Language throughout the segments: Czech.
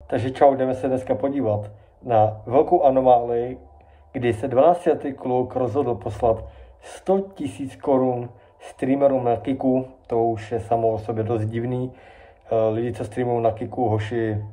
Takže čau, jdeme se dneska podívat na velkou anomálii, kdy se 12letý kluk rozhodl poslat 100 000 korun streamerům na Kiku. To už je samo o sobě dost divný. Lidi, co streamují na Kiku, hoši,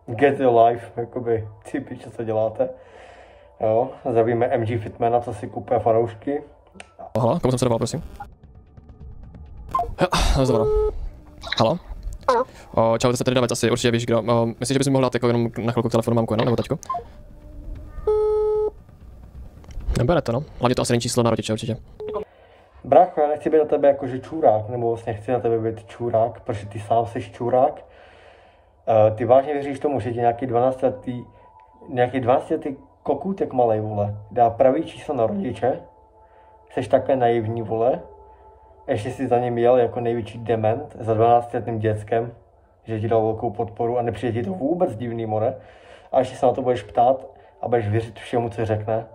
get the life, jakoby ty piče, co děláte. Jo, zdravíme MG Fitmana, co si kupuje fanoušky. Halo, komu jsem se dovolal, prosím? Zdravím. Halo? Ano. Čau, to se tady David, asi určitě víš kdo. Myslíš, že bys mi mohl dát jako jenom na chvilku k telefonu mamku, nebo taťku? Nebere to, no. Hlavně to asi není číslo na rodiče, určitě. Brácho, já nechci být na tebe jakože čurák, nebo vlastně chci na tebe být čurák, protože ty sám jsi čurák. Ty vážně věříš tomu, že ti nějaký 12letý kokůtek malej, vole, dá pravý číslo na rodiče? Jsi takhle naivní, vole? Ještě si za ním jel jako největší dement za 12letým dětskem, že ti dal velkou podporu a nepřijde ti to vůbec divný, more. A ještě se na to budeš ptát a budeš věřit všemu, co řekne.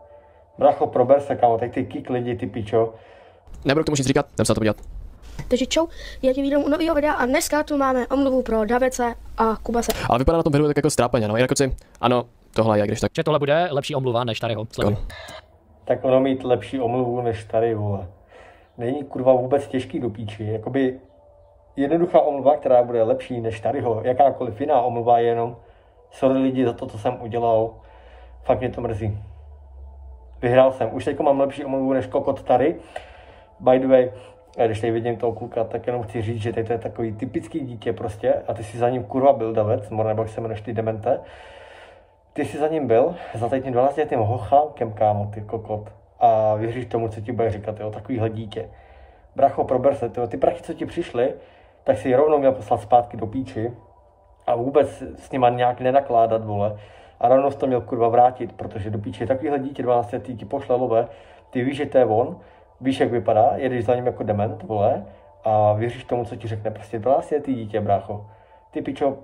Bracho, prober se, kámo, tak ty kick lidi, ty pičo. Nebudu k tomu nic říkat, jdem se na to podívat. Takže čau, já ti vítám u nového videa a dneska tu máme omluvu pro Davice a Kubase. Ale vypadá na tom videu tak jako strápeně, no. Jinak si, ano, tohle je, když tak. Že tohle bude lepší omluva než tadyho. Tak ono mít lepší omluvu než tady, vole. Není kurva vůbec těžký do píči. Jakoby jednoduchá omluva, která bude lepší než tadyho. Jakákoliv jiná omluva je jenom sorry lidi za to, co jsem udělal. Fakt mě to mrzí. Vyhrál jsem. Už teďko mám lepší omluvu než kokot tady. By the way, když tady vidím toho kluka, tak jenom chci říct, že to je takový typický dítě prostě a ty si za ním kurva byl David, nebo jak se jmenuješ ty demente. Ty jsi za ním byl, za tím 12letým hochánkem, kámo, ty kokot. A věříš tomu, co ti bude říkat, jo, takovýhle dítě. Bracho, prober se, ty prachy, co ti přišly, tak si rovnou měl poslat zpátky do píči a vůbec s nima nějak nenakládat, vole. A rovnou to měl kurva vrátit, protože do píči takovýhle dítě 12letý ti pošle love, ty víš, že to je on, víš, jak vypadá, jedeš za ním jako dement, vole, a věříš tomu, co ti řekne, prostě 12letý dítě, brácho. Ty pičo,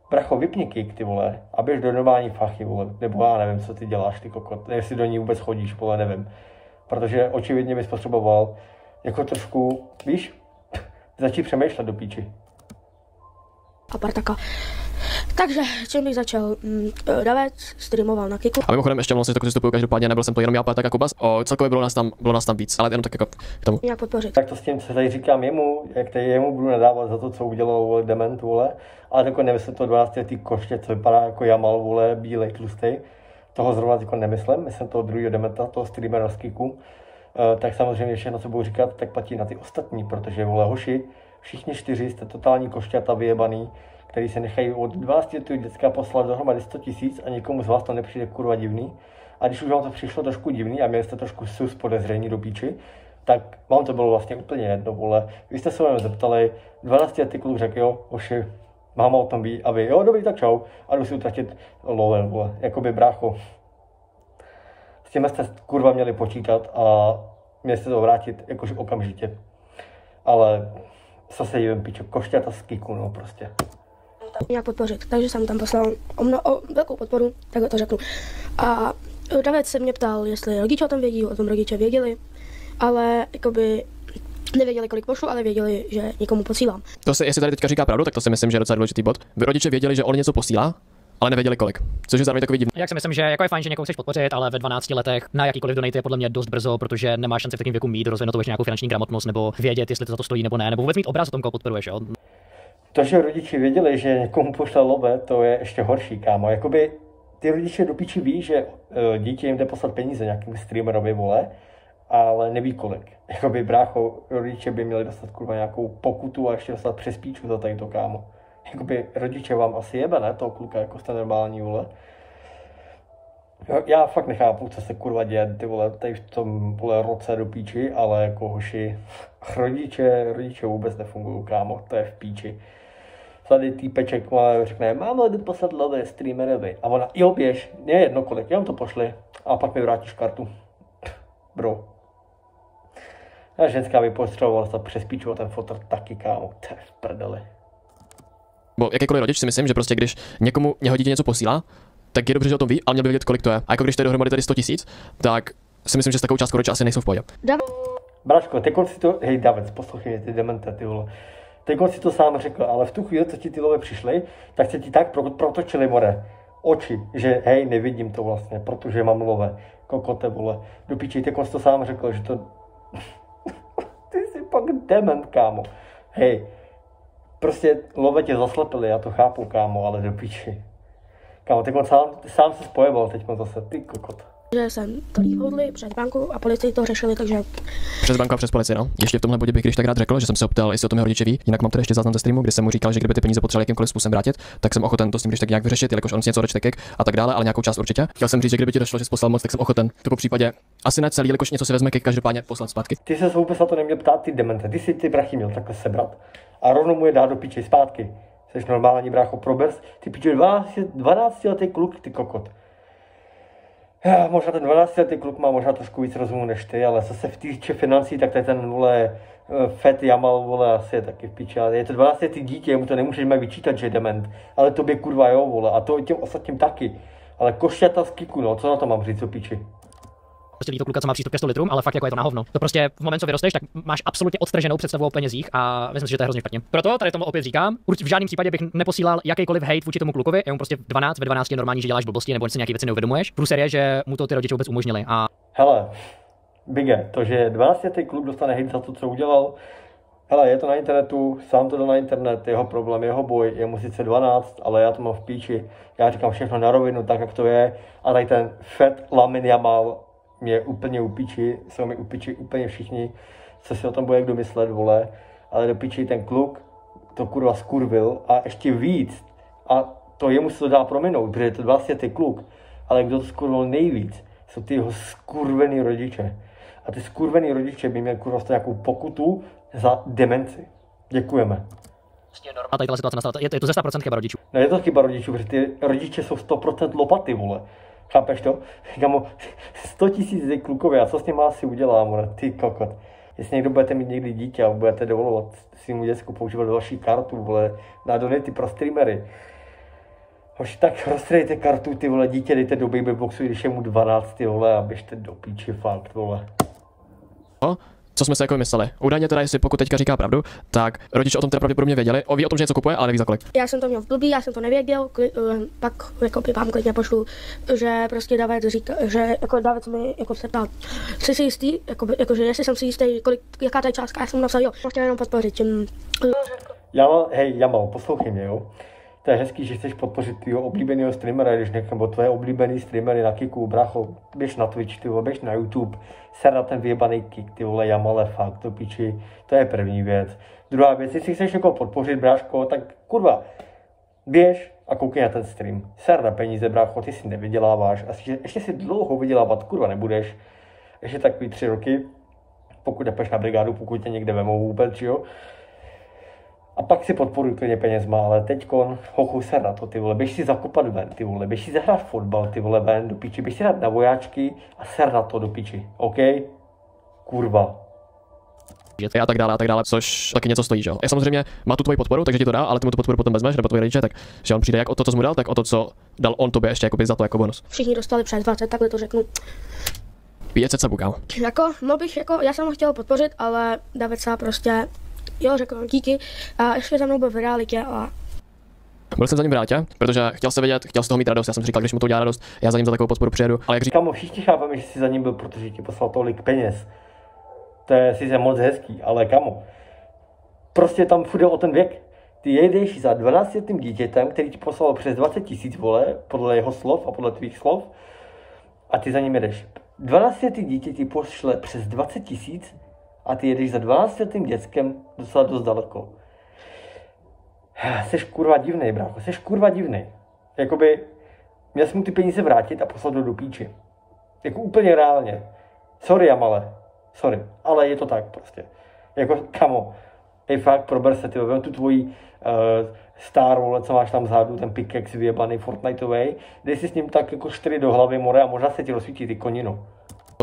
bracho, vypni kick, ty vole, a běž do normální fachy, vole, nebo já nevím, co ty děláš, ty kokot, jestli do ní vůbec chodíš, vole, nevím. Protože očividně bys potřeboval jako trošku, víš, začít přemýšlet do píči. A partaka. Takže, čím bych začal? David streamoval na Kiku. A mimochodem ještě vlastně takový stupuju každopádně, nebyl jsem to jenom já, tak a Kubas. Celkově bylo nás tam víc, ale jenom tak jako k tomu. Nějak podpořit. Tak to s tím, co tady říkám jemu, jak tady jemu budu nadávat za to, co udělal, vole, dement, vole, ale jako nemyslím to 12letý koště, co vypadá jako Jamal, vole, bílej, tlustej. Toho zrovna jako nemyslím, myslím toho druhého dementa, toho streamera z Kiku. Tak samozřejmě všechno, co budu říkat, tak platí na ty ostatní, protože, vole, hoši, všichni 4 jste totální košťata vyjebaný, který se nechají od 12letého děcka poslat dohromady 100 000 a někomu z vás to nepřijde kurva divný. A když už vám to přišlo trošku divný a měli jste trošku sus podezření do píči, tak vám to bylo vlastně úplně jedno, vole. Vy jste se mě zeptali, 12letý kluk řekl, jo, hoši, máma o tom ví, a vy, jo, dobrý, tak čau, a jdu si utratit love, vole, jakoby brácho. S tím jste kurva měli počítat a měli jste to vrátit jakož okamžitě. Ale zase jim pičo, košťata z Kiku, no prostě. Nějak podpořit, takže jsem tam poslal o velkou podporu, tak to řeknu. A David se mě ptal, jestli rodiče o tom vědí, o tom rodiče věděli, ale jakoby nevěděli, kolik pošlu, ale věděli, že někomu posílám. To se, jestli tady teďka říká pravdu, tak to si myslím, že je docela důležitý bod. Vy rodiče věděli, že on něco posílá, ale nevěděli kolik. Což je zároveň takový divný. Jak si myslím, že jako je fajn, že někoho chceš podpořit, ale ve 12 letech na jakýkoliv donate je podle mě dost brzo, protože nemáš šanci v takovém věku mít rozvinutou ještě nějakou finanční gramotnost nebo vědět, jestli to za to stojí nebo ne, nebo vůbec mít obraz o tom, koho podporuješ, jo. To, že rodiči věděli, že někomu pošle love, to je ještě horší, kámo. Jakoby ty rodiče do píči ví, že dítě jim jde poslat peníze nějakým streamerovi, vole, ale neví kolik. Jakoby brácho, rodiče by měli dostat kurva nějakou pokutu a ještě dostat přes píču za tady to, kámo. Jakoby rodiče vám asi jebe, ne, toho kluka, jako jste normální, vole. Já fakt nechápu, co se kurva děje, ty vole, tady v tom, vole, roce do píči, ale jako hoši, rodiče vůbec nefungují, kámo, to je v píči. Tady týpeček řekne, mámo, jdu poslat love streamerovi. A ona, jo, běž, je jedno kolik, jenom to pošli. A pak mi vrátíš kartu. Bro. A ženská by potřebovala dostat přes píču ten fotr taky, kámo, to je v prdeli. Bo jakýkoliv rodič si myslím, že prostě když někomu jeho dítě něco posílá, tak je dobře, že o tom ví, ale měl by vědět, kolik to je. A jako když tady dohromady tady 100 000, tak si myslím, že s takovou částkou rodiče asi nejsou v pohodě. Braško, ty si to, hej David, poslouchej mě, ty demente, ty vole. Teď si to sám řekl, ale v tu chvíli, co ti ty love přišly, tak se ti tak protočily, more, oči, že hej, nevidím to vlastně, protože mám love, kokote, vole. Do piči, teď si to sám řekl, že to... Ty jsi pak dement, kámo. Hej, prostě love tě zaslepili, já to chápu, kámo, ale do piči. Kámo, teď sám se spojoval, teď zase, ty kokot. Že jsem to hodli přes banku a policii to řešili, takže... Přes banku a přes policii, no. Ještě v tomhle bodě bych když tak rád řekl, že jsem se optal, jestli o tom jeho rodiče ví. Jinak mám tady ještě záznam ze streamu, kde jsem mu říkal, že kdyby ty peníze potřeboval jakýmkoliv způsobem vrátit, tak jsem ochoten to s ním když tak nějak vyřešit, jelikož on si něco odečtekek a tak dále, ale nějakou část určitě. Chtěl jsem říct, že kdyby ti došlo, že jsi poslal moc, tak jsem ochoten. To po případě asi ne celý, jelikož něco si vezme kek, každopádně poslat zpátky. Ty se vůbec na to neměl ptát, ty demente. Ty si ty brachy měl takhle sebrat a rovnou mu je dát do piči zpátky. Jsi normální brácho probers, ty piči 12 letý kluk, ty kokot. Já, možná ten 12letý kluk má možná trošku víc rozumu než ty, ale zase v týče financí, tak tady ten, vole, Fat Jamal, vole, asi je taky v piči, ale je to 12letý dítě, mu to nemůžeme vyčítat, že je dement, ale tobě kurva jo, vole, a to těm ostatním taky, ale košťata z kiku, no, co na to mám říct, co piči? Prostě to kluka, co má přístup ke 100 litrům, ale fakt jako je to na hovno. To prostě v momentu, co vyrosteš, tak máš absolutně odtrženou představu o penězích a myslím si, že to je hrozně špatně. Proto tady tomu opět říkám, v žádném případě bych neposílal jakýkoliv hate vůči tomu klukovi, je mu prostě ve 12 je normální, že děláš blbosti nebo si nějaké věci neuvědomuješ. Průser je, že mu to ty rodiče vůbec umožnili a hele, Bige, to, že 12letý kluk dostane hate za to, co udělal, hele, je to na internetu, sám to dal na internet, jeho problém, jeho boj, je mu sice 12, ale já to mám v píči, já říkám všechno na rovinu, tak jak to je, a tady ten Fat Lamin Jamal mě úplně upíči, jsou mi upíči úplně všichni, co si o tom bude kdo myslet, vole, ale do piči ten kluk to kurva skurvil a ještě víc, a to jemu se to dá prominout, protože je to vlastně ty kluk, ale kdo to skurvil nejvíc, jsou ty jeho skurvený rodiče. A ty skurvený rodiče by měli kurva nějakou pokutu za demenci. Děkujeme. a tady ta situace nastala, je to ze 100% chyba rodičů. No je to chyba rodičů, protože ty rodiče jsou 100% lopaty, vole. Chápeš to? Kamo, 100 000 klukově, a co s ním asi udělá, more, ty kokot. Jestli někdo budete mít někdy dítě a budete dovolovat svýmu děcku používat další kartu, vole, na donaty pro streamery. Hoši, tak rozstrejte kartu, ty vole, dítě dejte do babyboxu, když je mu 12, ty vole, a běžte do píči, fakt, vole. Co jsme se jako mysleli? Údajně teda, jestli pokud teďka říká pravdu, tak rodiče o tom teda pravděpodobně věděli, ví o tom, že něco kupuje, ale neví za kolik. Já jsem to měl v blbý, já jsem to nevěděl, pak jako vám klidně pošlu, že prostě David říká, že jako David mi jako se ptal, jsi si jistý, že jestli jsem si jistý, jaká ta je částka, já jsem mu napsal, jo, chtěl jenom podpořit. Jamal, poslouchej mě, jo. To je hezký, že chceš podpořit tvýho oblíbeného streamera, když nebo tvoje oblíbený streamery na Kiku, bracho, běž na Twitch, ty vole, běž na YouTube, ser na ten vyjebaný Kik, ty vole, Jamale, fakt, to piči, to je první věc. Druhá věc, jestli chceš někoho podpořit, bráško, tak kurva, běž a koukej na ten stream, ser na peníze, brácho, ty si nevyděláváš, a ještě si dlouho vydělávat, kurva, nebudeš, ještě takový 3 roky, pokud jdeš na brigádu, pokud tě někde vemou vůbec, jo. A pak si podporuj klidně penězma, ale teďkon, hochu, ser na to, ty vole, běž si zakopat ven, ty vole, běž si zahrát fotbal, ty vole, ven, do piči, běž si dát na vojáčky a ser na to, do piči, OK? Kurva. A tak dále, což taky něco stojí, že jo. Já samozřejmě má tu tvoji podporu, takže ti to dá, ale ty mu tu podporu potom vezmeš, nebo tvoje rodiče, takže on přijde jak o to, co mu dal, tak o to, co dal on tobě ještě jakoby za to jako bonus. Všichni dostali přes 20, takhle to řeknu. 500 sabů, kámo. Já jsem ho chtěl podpořit, ale David se prostě, jo, řekl díky a ještě za mnou byl v realitě a... Byl jsem za ním v realitě, protože chtěl se vidět, chtěl z toho mít radost, já jsem říkal, když mu to udělá radost, já za ním za takovou podporu přijedu, ale jak říkám, všichni chápeme, že jsi za ním byl, protože ti poslal tolik peněz. To je sice moc hezký, ale kamo, prostě tam půjde o ten věk. Ty jedeš za 12letým dítětem, který ti poslal přes 20 000, vole, podle jeho slov a podle tvých slov, a ty za ním jedeš. 12letý dítě ti pošle přes 20 000 a ty jedeš za 12letým dětskem docela dost daleko. Seš kurva divnej, brácho, seš kurva divnej. Jakoby, měl jsi mu ty peníze vrátit a poslat do píči. Jako úplně reálně. Sorry, Jamale. Sorry, ale je to tak prostě. Jako, kamo, hej, fakt, prober se, ty vem tu tvojí star, vole, co máš tam vzadu, ten pickaxe vyjebaný Fortniteovej, dej si s ním tak jako 4 do hlavy, more, a možná se ti rozsvítí ty konino.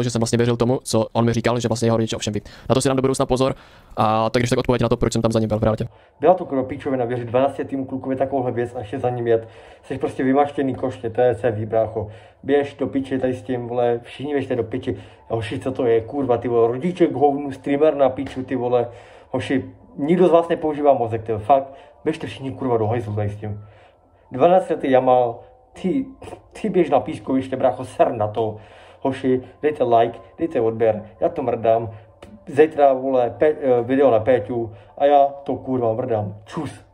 Že jsem vlastně věřil tomu, co on mi říkal, že vlastně jeho rodiče ovšem ví. Na to si dám do budoucna pozor a tak když tak odpověď na to, proč jsem tam za ním byl v realitě. Byla to kropíčovina věřit 12letým klukovi takovouhle věc a ještě za ním jet. Jsi prostě vymaštěný koště, to je CV, brácho. Běž do piči tady s tím, vole, všichni běžte do piči. Hoši, co to je, kurva, ty vole, rodiček hovnu, streamer na piču, ty vole. Hoši, nikdo z vás nepoužívá mozek, to fakt, běžte všichni kurva do hajzlu tady s tím. 12letý Jamal, ty běž na pískoviště, brácho, ser na to. Hoši, dejte like, dejte odběr, já to mrdám. Zítra, vole, video na Péťu a já to kurva mrdám. Čus.